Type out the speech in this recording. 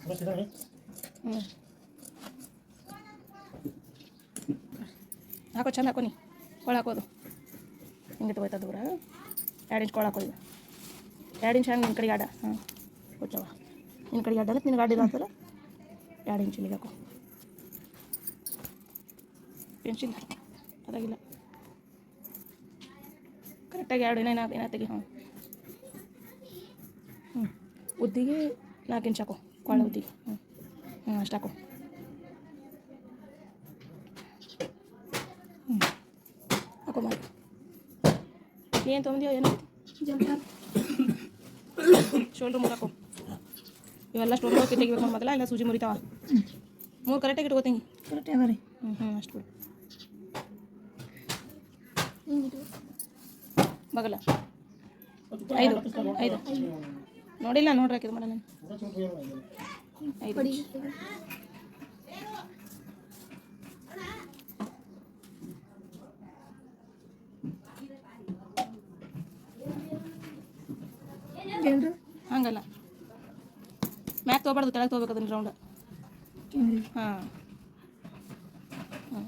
ಹ್ಞೂ ಹಾಕೋ ಚಂದ ಹಾಕೋ ನೀ ಕೊಳ ಹಾಕೋದು ಹಿಂಗೆ ತಗೋಯ್ತಾ ದೂರ 2 ಇಂಚ್ ಕೊಳ ಹಾಕೋದು 2 ಇಂಚ್ ಹಂಗೆ ನಿನ್ನ ಕಡೆಗೆ ಅಡ್ಡ ಹಾಂ ಕೊಚ್ಚವ ನಿನ್ನ ಕಡೆಗೆ ಅಡ್ಡ ನಿನಗೆ ಅಡ್ಡಿಲ್ಲ ಅಂತಲ್ಲ 2 ಇಂಚ್ ಇಲ್ಲಿಗೆ ಹಾಕೋ ಪೆನ್ಸಿಲ್ ಅದಾಗಿಲ್ಲ ಕರೆಕ್ಟಾಗಿ 2 ಏನ ತೆಗಿ ಹಾಂ ಹ್ಞೂ ಉದ್ದಿಗೆ 4 ಇಂಚ್ ಹಾಕೋ ಕೊಳ ಉದ್ದಿಗೆ ಹ್ಞೂ ಅಷ್ಟು ಹಾಕೋ ಹಾಕೋ ಮಾಡಿ ಏನು ತೊಗೊಂಡಿಯೋ ಏನು ಶೋಲ್ಡ್ರ್ ಮುರಾಕು ಇವೆಲ್ಲ ಸ್ಟೋನ್ ಹೋಗಿ ತೆಗಿಬೇಕು ಮೊದಲ ಇಲ್ಲ ಸೂಜಿ ಮುರಿತಾವ 3 ಕರೆಕ್ಟಾಗಿ ಇಟ್ಕೋತೀನಿ ಕರೆಕ್ಟ್ ಅದ ರೀ ಅಷ್ಟು ಬಿಡು ಬಗಲ 5 ನೋಡಿಲ್ಲ ನೋಡ್ರಿ ಹಾಕಿದ್ದು ಮೇಡಮ್ ನಾನು 5 ಹಂಗಲ್ಲ ಮ್ಯಾಕ್ ತೊಗೊಬಾರ್ದು ಕೆಳಗೆ ತೊಗೋಬೇಕು ಅದನ್ನ ರೌಂಡ್ ಹಾಂ ಹಾಂ